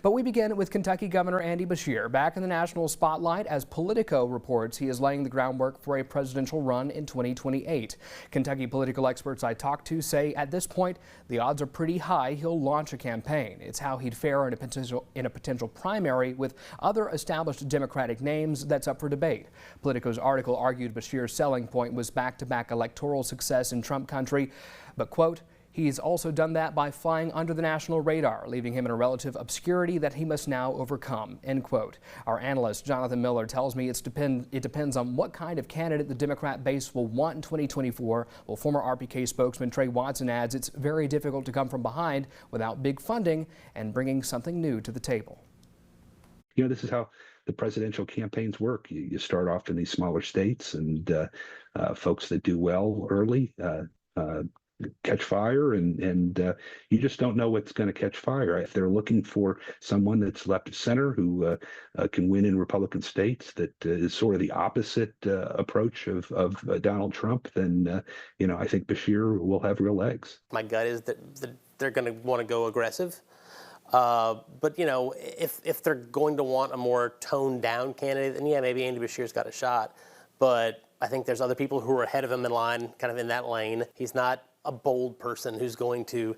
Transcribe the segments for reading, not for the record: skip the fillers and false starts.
But we begin with Kentucky Governor Andy Beshear back in the national spotlight as Politico reports he is laying the groundwork for a presidential run in 2028. Kentucky political experts I talked to say at this point the odds are pretty high he'll launch a campaign. It's how he'd fare in a potential primary with other established Democratic names that's up for debate. Politico's article argued Beshear's selling point was back-to-back electoral success in Trump country, but quote, he's also done that by flying under the national radar, leaving him in a relative obscurity that he must now overcome, end quote. Our analyst, Jonathan Miller, tells me it depends on what kind of candidate the Democrat base will want in 2024. Well, former RPK spokesman Trey Watson adds it's very difficult to come from behind without big funding and bringing something new to the table. You know, this is how the presidential campaigns work. You start off in these smaller states, and folks that do well early catch fire, and you just don't know what's going to catch fire. If they're looking for someone that's left of center who can win in Republican states, that is sort of the opposite approach of Donald Trump, then you know, I think Beshear will have real legs. My gut is that they're going to want to go aggressive. But, you know, if they're going to want a more toned down candidate, then yeah, maybe Andy Beshear's got a shot. But I think there's other people who are ahead of him in line, kind of in that lane. He's not a bold person who's going to,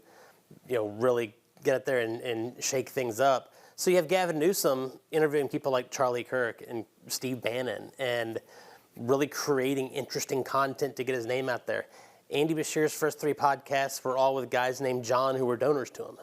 you know, really get up there and shake things up. So you have Gavin Newsom interviewing people like Charlie Kirk and Steve Bannon and really creating interesting content to get his name out there. Andy Beshear's first 3 podcasts were all with guys named John who were donors to him.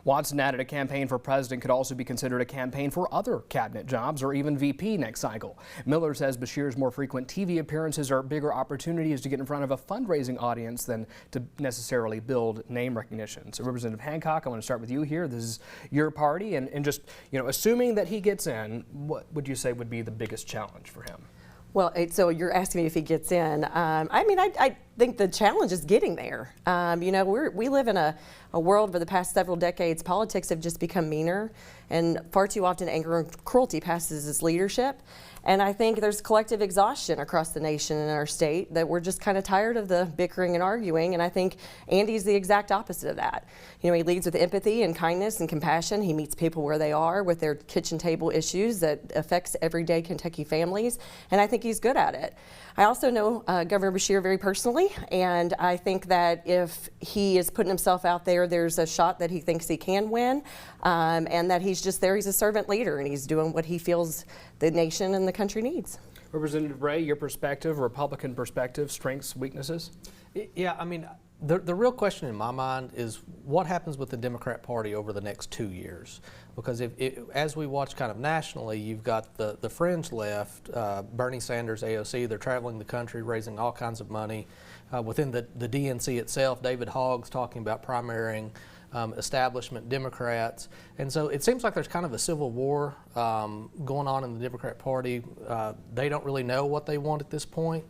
Watson added a campaign for president could also be considered a campaign for other cabinet jobs or even VP next cycle. Miller says Beshear's more frequent TV appearances are bigger opportunities to get in front of a fundraising audience than to necessarily build name recognition. So Representative Hancock, I want to start with you here. This is your party, and just, you know, assuming that he gets in, what would you say would be the biggest challenge for him? Well, so you're asking me if he gets in. I mean, I think the challenge is getting there. You know, we live in a world for the past several decades, politics have just become meaner, and far too often anger and cruelty passes as leadership. And I think there's collective exhaustion across the nation and our state that we're just kind of tired of the bickering and arguing, and I think Andy's the exact opposite of that. You know, he leads with empathy and kindness and compassion. He meets people where they are with their kitchen table issues that affects everyday Kentucky families, and I think he's good at it. I also know Governor Beshear very personally, and I think that if he is putting himself out there, there's a shot that he thinks he can win, and that he's just there. He's a servant leader, and he's doing what he feels the nation and the country needs. Representative Bray, your perspective, Republican perspective, strengths, weaknesses? Yeah, I mean, the real question in my mind is what happens with the Democrat Party over the next 2 years? Because as we watch kind of nationally, you've got the fringe left, Bernie Sanders, AOC, they're traveling the country raising all kinds of money. Within the DNC itself, David Hogg's talking about primarying establishment Democrats. And so it seems like there's kind of a civil war going on in the Democrat Party. They don't really know what they want at this point.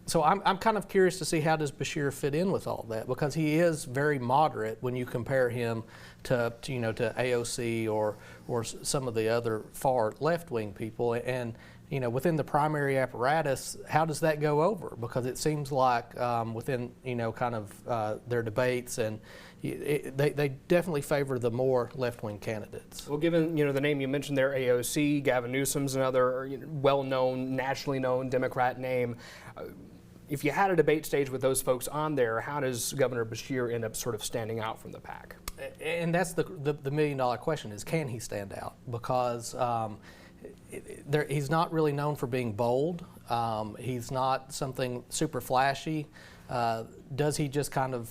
So I'm kind of curious to see how does Beshear fit in with all that, because he is very moderate when you compare him to you know, to AOC or some of the other far left-wing people. And you know, within the primary apparatus, how does that go over? Because it seems like within, you know, kind of their debates, and they definitely favor the more left-wing candidates. Well, given, you know, the name you mentioned there, AOC, Gavin Newsom's another, you know, well-known, nationally known Democrat name. If you had a debate stage with those folks on there, how does Governor Beshear end up sort of standing out from the pack? And that's the million-dollar question: is can he stand out? Because he's not really known for being bold. He's not something super flashy. Does he just kind of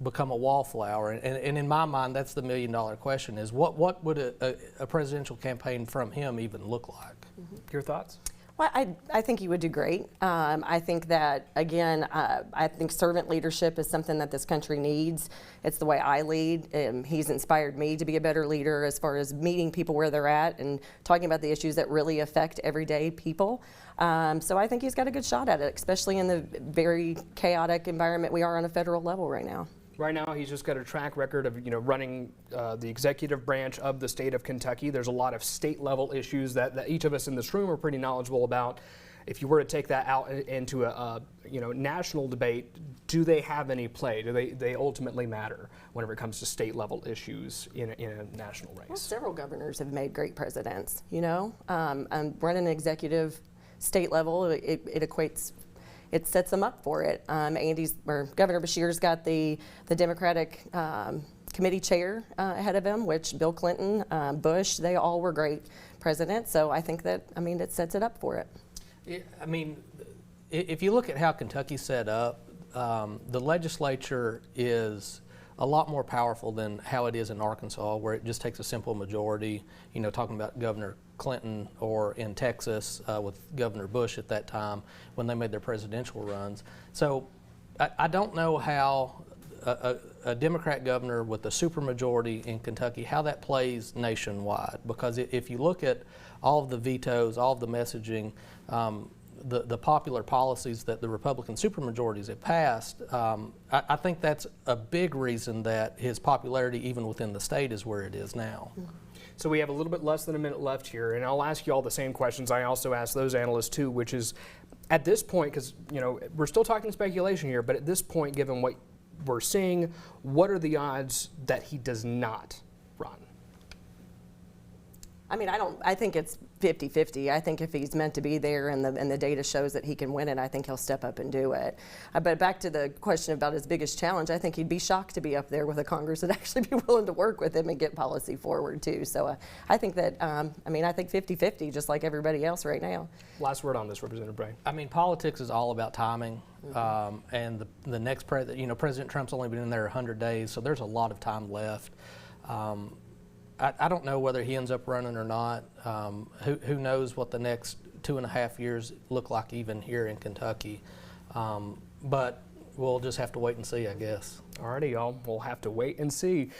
become a wallflower? And in my mind, that's the million-dollar question: is what would a presidential campaign from him even look like? Mm-hmm. Your thoughts? Well, I think he would do great. I think that, again, I think servant leadership is something that this country needs. It's the way I lead. He's inspired me to be a better leader as far as meeting people where they're at and talking about the issues that really affect everyday people. So I think he's got a good shot at it, especially in the very chaotic environment we are on a federal level right now. Right now, he's just got a track record of, you know, running the executive branch of the state of Kentucky. There's a lot of state-level issues that each of us in this room are pretty knowledgeable about. if you were to take that out into a national debate, do they have any play? Do they ultimately matter whenever it comes to state level issues in a national race? Well, several governors have made great presidents, and running an executive state level, it equates, it sets them up for it. Governor Beshear's got the Democratic committee chair ahead of him, which Bill Clinton, Bush, they all were great presidents. So I think that, it sets it up for it. If you look at how Kentucky's set up, the legislature is a lot more powerful than how it is in Arkansas, where it just takes a simple majority, talking about Governor Clinton, or in Texas with Governor Bush at that time when they made their presidential runs. So I don't know how a Democrat governor with a supermajority in Kentucky, how that plays nationwide. Because if you look at all of the vetoes, all of the messaging, the popular policies that the Republican supermajorities have passed, I think that's a big reason that his popularity even within the state is where it is now. So we have a little bit less than a minute left here, and I'll ask you all the same questions I also asked those analysts too, which is, at this point, because we're still talking speculation here, but at this point, given what we're seeing, what are the odds that he does not run? I think it's 50-50. I think if he's meant to be there and the data shows that he can win it, I think he'll step up and do it. But back to the question about his biggest challenge, I think he'd be shocked to be up there with a Congress that actually be willing to work with him and get policy forward too. So I think that, I think 50-50, just like everybody else right now. Last word on this, Representative Bray. Politics is all about timing. And the next president, President Trump's only been in there 100 days, so there's a lot of time left. I don't know whether he ends up running or not. Who knows what the next 2.5 years look like even here in Kentucky. But we'll just have to wait and see, I guess. Alrighty, y'all. We'll have to wait and see.